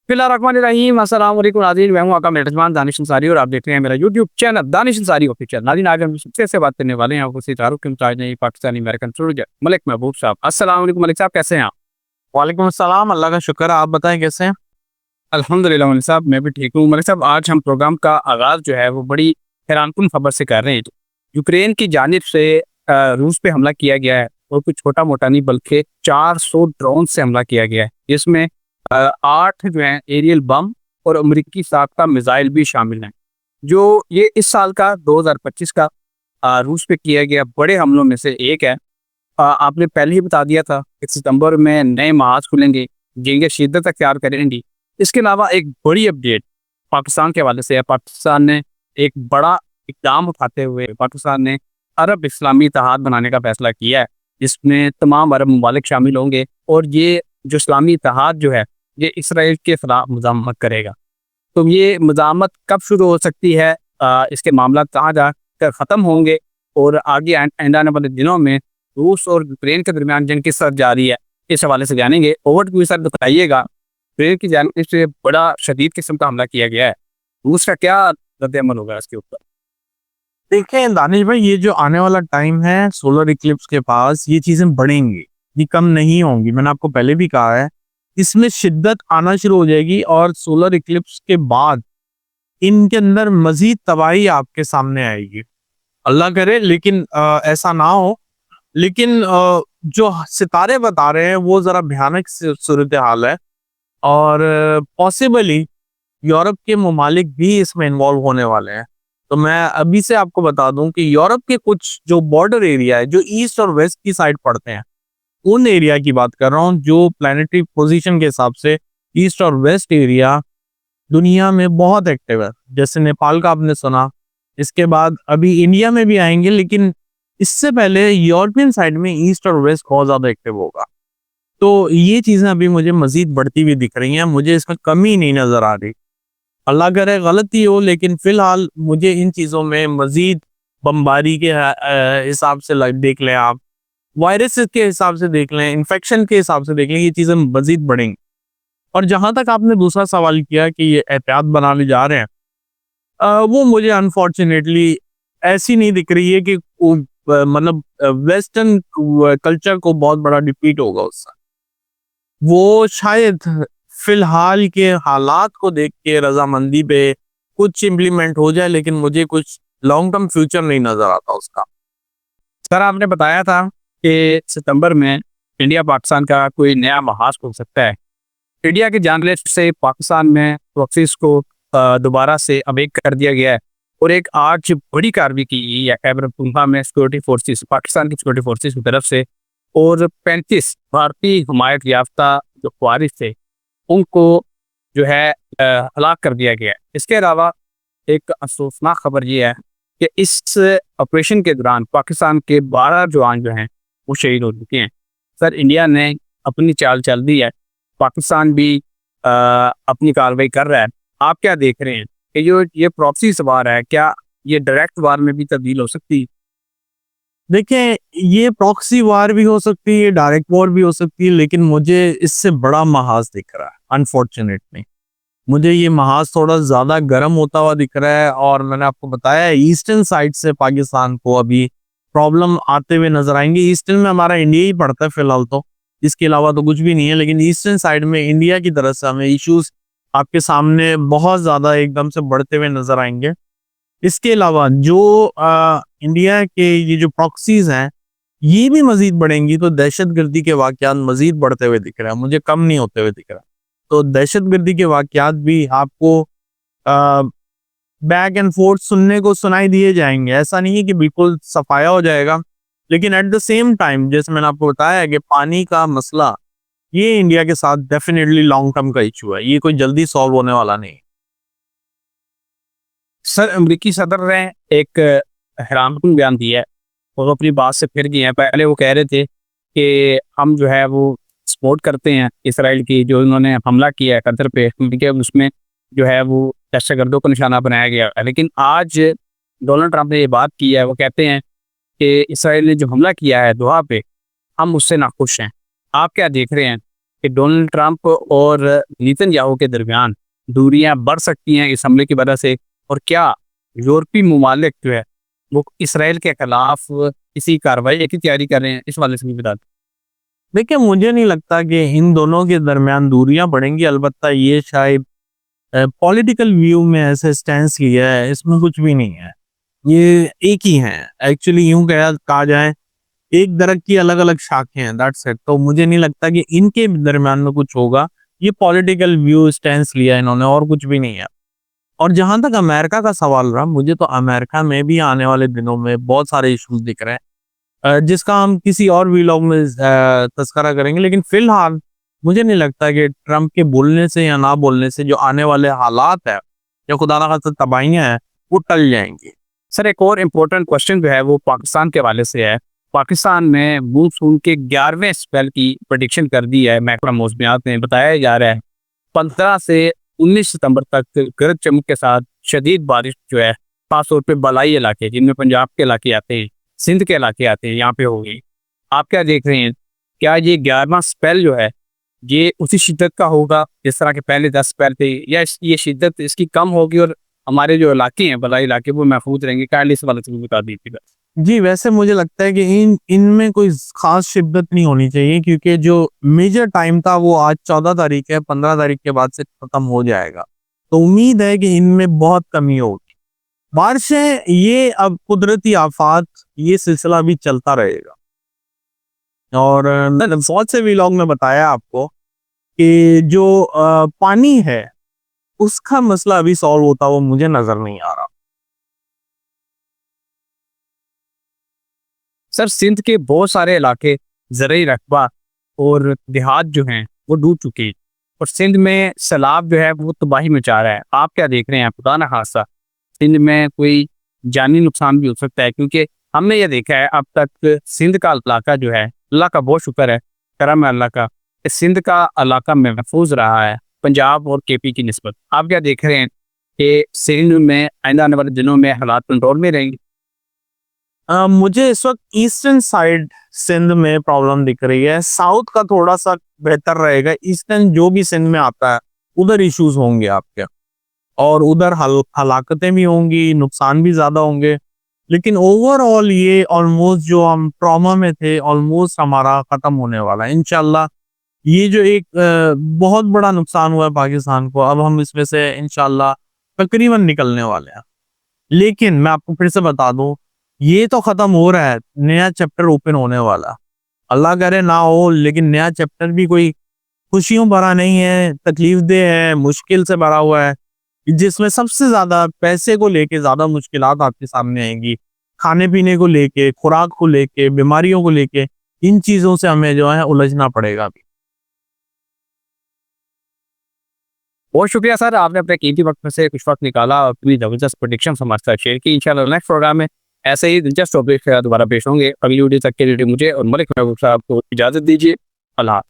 बिस्मिल्लाहिर्रहमानिर्रहीम अस्सलाम वालेकुम नाज़रीन, मैं हूं आपका मेज़बान दानिश अंसारी और आप देख रहे हैं मेरा YouTube channel Danish Ansari official. नाज़रीन, आज हम सबसे बात करने वाले हैं उसी तारुफ के मुताज नहीं पाकिस्तानी अमेरिकन सोल्जर मलिक महबूब साहब। अस्सलाम वालेकुम मलिक साहब, कैसे हैं आप? वालेकुम अस्सलाम। अल्लाह का शुक्र है। आप बताएं कैसे हैं? अल्हम्दुलिल्लाह मलिक साहब, मैं भी ठीक हूँ। मलिक साहब, आज हम प्रोग्राम का आगाज़ जो है वो बड़ी हैरानकुन खबर से कर रहे हैं। यूक्रेन की जानिब से रूस पे हमला किया गया है और कुछ छोटा-मोटा नहीं बल्कि 400 ड्रोन से हमला किया गया है। जिसमें 8 जो हैं एरियल बम और अमेरिकी साख्ता मिसाइल भी शामिल हैं। जो ये इस साल का 2025 का रूस पे किया गया बड़े हमलों में से एक है। आपने पहले ही बता दिया था कि सितंबर में नए महाज खुलेंगे, जंगें शिद्दत अख्तियार करेंगी। इसके अलावा एक बड़ी अपडेट पाकिस्तान के हवाले से है। पाकिस्तान ने एक बड़ा इक़दाम उठाते हुए पाकिस्तान ने अरब इस्लामी इत्तेहाद बनाने का फैसला किया है, जिसमें तमाम अरब ममालिक शामिल होंगे और ये जो इस्लामी इत्तेहाद जो है, ये इसराइल के खिलाफ मज़ामत करेगा। तो ये मज़ामत कब शुरू हो सकती है, इसके मामला कहाँ जाकर ख़त्म होंगे और आगे आने वाले दिनों में रूस और यूक्रेन के दरमियान जंग किस तरफ जा रही है, इस हवाले से जानेंगे। ओवर टू सर, बताइएगा, यूक्रेन की जानिब से बड़ा शदीद किस्म का हमला किया गया है, रूस का क्या रद्द-ए-अमल होगा इसके ऊपर? देखें दानिश भाई, ये जो आने वाला टाइम है सोलर इक्लिप्स के पास, ये चीजें बढ़ेंगी, ये कम नहीं होंगी। मैंने आपको पहले भी कहा है, इसमें शिद्दत आना शुरू हो जाएगी और सोलर इक्लिप्स के बाद इनके अंदर मजीद तबाही आपके सामने आएगी। अल्लाह करे लेकिन ऐसा ना हो। लेकिन जो सितारे बता रहे हैं वो जरा भयानक सूरत हाल है और पॉसिबली यूरोप के ममालिक भी इसमें इन्वॉल्व होने वाले हैं। तो मैं अभी से आपको बता दूं कि यूरोप के कुछ जो बॉर्डर एरिया है, जो ईस्ट और वेस्ट की साइड पड़ते हैं, उन एरिया की बात कर रहा हूँ जो प्लानिटरी पोजीशन के हिसाब से ईस्ट और वेस्ट एरिया दुनिया में बहुत एक्टिव है। जैसे नेपाल का आपने सुना, इसके बाद अभी इंडिया में भी आएंगे, लेकिन इससे पहले यूरोपियन साइड में ईस्ट और वेस्ट बहुत ज्यादा एक्टिव होगा। तो ये चीजें अभी मुझे मजीद बढ़ती हुई दिख रही हैं, मुझे इसमें कमी नहीं नजर आ रही। अल्लाह करे गलती हो, लेकिन फिलहाल मुझे इन चीज़ों में मजीद बमबारी के हिसाब से देख लें, आप वायरस के हिसाब से देख लें, इन्फेक्शन के हिसाब से देख लें, ये चीज़ें मजीद बढ़ेंगी। और जहाँ तक आपने दूसरा सवाल किया कि ये एहतियात बनाने जा रहे हैं, वो मुझे अनफॉर्चुनेटली ऐसी नहीं दिख रही है कि मतलब वेस्टर्न कल्चर को बहुत बड़ा डिफीट होगा उससे। वो शायद फिलहाल के हालात को देख के रजामंदी पे कुछ इम्प्लीमेंट हो जाए, लेकिन मुझे कुछ लॉन्ग टर्म फ्यूचर नहीं नजर आता उसका। सर, आपने बताया था कि सितंबर में इंडिया पाकिस्तान का कोई नया महाज खुल सकता है। इंडिया की जानब से पाकिस्तान में प्रॉक्सीज को दोबारा से अवेक कर दिया गया है और एक आज बड़ी कार्रवाई की गई है खैबर पख्तूनख्वा में सिक्योरिटी फोर्सेस, पाकिस्तान की सिक्योरिटी फोर्सेस की तरफ से, और 35 भारतीय हुमायत याफ्ता जो ख्वारिज थे उनको जो है हलाक कर दिया गया है। इसके अलावा एक अफसोसनाक खबर ये है कि इस ऑपरेशन के दौरान पाकिस्तान के 12 जवान जो हैं वो शहीद हो चुके हैं। सर, इंडिया ने अपनी चाल चल दी है, पाकिस्तान भी अपनी कार्रवाई कर रहा है। आप क्या देख रहे हैं कि जो ये प्रॉक्सी वार है, क्या ये डायरेक्ट वार में भी तब्दील हो सकती है? देखें, ये प्रॉक्सी वार भी हो सकती है, डायरेक्ट वॉर भी हो सकती है, लेकिन मुझे इससे बड़ा महाज दिख रहा है। अनफॉर्चुनेटली मुझे ये महाज थोड़ा ज्यादा गर्म होता हुआ दिख रहा है और मैंने आपको बताया है ईस्टर्न साइड से पाकिस्तान को अभी प्रॉब्लम आते हुए नजर आएंगे। ईस्टर्न में हमारा इंडिया ही पड़ता है फिलहाल, तो इसके अलावा तो कुछ भी नहीं है, लेकिन ईस्टर्न साइड में इंडिया की तरफ से हमें इश्यूज आपके सामने बहुत ज्यादा एकदम से बढ़ते हुए नजर आएंगे। इसके अलावा जो इंडिया के ये जो प्रॉक्सीज हैं, ये भी मजीद बढ़ेंगी, तो दहशतगर्दी के वाकयात मजीद बढ़ते हुए दिख रहे हैं, मुझे कम नहीं होते हुए दिख रहा। तो दहशतगर्दी के वाकयात भी आपको बैक एंड फोर्थ सुनने को सुनाई दिए जाएंगे। ऐसा नहीं है कि बिल्कुल सफाया हो जाएगा, लेकिन एट द सेम टाइम जैसे मैंने आपको बताया है कि पानी का मसला ये इंडिया के साथ डेफिनेटली लॉन्ग टर्म का इशू है, ये कोई जल्दी सॉल्व होने वाला नहीं। सर, अमेरिकी सदर ने एक हैरानकुन बयान दिया है और अपनी बात से फिर गए हैं। पहले वो कह रहे थे कि हम जो है वो सपोर्ट करते हैं इसराइल की, जो इन्होंने हमला किया है कतर पे, क्योंकि उसमें जो है वो दहशतगर्दों को निशाना बनाया गया है। लेकिन आज डोनाल्ड ट्रंप ने ये बात की है, वो कहते हैं कि इसराइल ने जो हमला किया है दोहा पे, हम उससे नाखुश हैं। आप क्या देख रहे हैं कि डोनाल्ड ट्रंप और नेतन्याहू के दरमियान दूरियां बढ़ सकती हैं इस हमले की वजह से, और क्या यूरोपीय ममालिक जो है वो इसराइल के खिलाफ किसी कार्रवाई की तैयारी कर रहे हैं? इस वाले से भी बता दें। देखिए, मुझे नहीं लगता कि इन दोनों के दरमियान दूरियां बढ़ेंगी। अलबत्ता ये शायद पॉलिटिकल व्यू में ऐसे स्टैंस लिया है, इसमें कुछ भी नहीं है। ये एक ही हैं, एक्चुअली यूं कहा जाए, एक दरख्त की अलग अलग शाखें हैं, दैट्स इट। तो मुझे नहीं लगता कि इनके दरमियान में कुछ होगा। ये पॉलिटिकल व्यू स्टैंस लिया इन्होंने, और कुछ भी नहीं है। और जहां तक अमेरिका का सवाल रहा, मुझे तो अमेरिका में भी आने वाले दिनों में बहुत सारे इश्यूज दिख रहे हैं, जिसका हम किसी और वीलॉग में तस्करा करेंगे। लेकिन फिलहाल मुझे नहीं लगता कि ट्रंप के बोलने से या ना बोलने से जो आने वाले हालात है या खुदा ना खास्ता तबाहियां हैं वो टल जाएंगी। सर, एक और इम्पोर्टेंट क्वेश्चन जो है वो पाकिस्तान के हवाले से है। पाकिस्तान ने मानसून के 11वें स्पेल की प्रेडिक्शन कर दी है। महकमा मौसमियात ने बताया जा रहा है 15 से 19 सितंबर तक गरज चमक के साथ शदीद बारिश जो है खासतौर पे बलाई इलाके, जिनमें पंजाब के इलाके आते हैं, सिंध के इलाके आते हैं, यहाँ पे होगी। आप क्या देख रहे हैं? क्या ये 11वां स्पेल जो है ये उसी शिद्दत का होगा जिस तरह के पहले 10 स्पेल थे, या ये शिद्दत इसकी कम होगी और हमारे जो इलाके हैं, बलाई इलाके, वो महफूज रहेंगे? काइंडली इस वाले से भी बता दीजिएगा। जी, वैसे मुझे लगता है कि इनमें कोई खास शिद्दत नहीं होनी चाहिए, क्योंकि जो मेजर टाइम था वो आज 14 तारीख है, 15 तारीख के बाद से खत्म हो जाएगा। तो उम्मीद है कि इनमें बहुत कमी होगी। बारिशें ये अब कुदरती आफात, ये सिलसिला भी चलता रहेगा। और मैंने बहुत से व्लॉग में बताया आपको कि जो पानी है उसका मसला अभी सॉल्व होता हुआ मुझे नजर नहीं आ रहा। सर, सिंध के बहुत सारे इलाके ज़रूरी रकबा और देहात जो हैं वो डूब चुके हैं, और सिंध में सैलाब जो है वो तबाही मचा रहा है। आप क्या देख रहे हैं? खुदा ना खास्ता सिंध में कोई जानी नुकसान भी हो सकता है, क्योंकि हमने ये देखा है अब तक सिंध का इलाका जो है, अल्लाह का बहुत शुक्र है, करम है अल्लाह का, कि सिंध का इलाका महफूज रहा है पंजाब और केपी की निस्बत। आप क्या देख रहे हैं कि सिंध में आइंदा आने वाले दिनों में हालात कंट्रोल में रहेंगे? मुझे इस वक्त ईस्टर्न साइड सिंध में प्रॉब्लम दिख रही है। साउथ का थोड़ा सा बेहतर रहेगा। ईस्टर्न जो भी सिंध में आता है उधर इश्यूज होंगे आपके, और उधर हलाकतें भी होंगी, नुकसान भी ज्यादा होंगे। लेकिन ओवरऑल ये ऑलमोस्ट जो हम ट्रॉमा में थे, ऑलमोस्ट हमारा खत्म होने वाला है इंशाल्लाह। ये जो एक बहुत बड़ा नुकसान हुआ है पाकिस्तान को, अब हम इसमें से इंशाल्लाह तकरीबन निकलने वाले हैं। लेकिन मैं आपको फिर से बता दूं, ये तो खत्म हो रहा है, नया चैप्टर ओपन होने वाला। अल्लाह करे ना हो, लेकिन नया चैप्टर भी कोई खुशियों भरा नहीं है, तकलीफ दे है, मुश्किल से भरा हुआ है, जिसमें सबसे ज्यादा पैसे को लेके ज्यादा मुश्किलात आपके सामने आएंगी। खाने पीने को लेके, खुराक को लेके, बीमारियों को लेके, इन चीजों से हमें जो है उलझना पड़ेगा अभी। बहुत शुक्रिया सर, आपने अपने कीमती वक्त में से कुछ वक्त निकाला और अपनी जबरदस्त प्रेडिक्शन हमारे साथ शेयर की। इंशाल्लाह नेक्स्ट प्रोग्राम में ऐसे ही दिलचस्प टॉपिक के साथ दोबारा पेश होंगे। अगली वीडियो तक के लिए मुझे और मलिक महबूब साहब को इजाजत दीजिए। अल्लाह।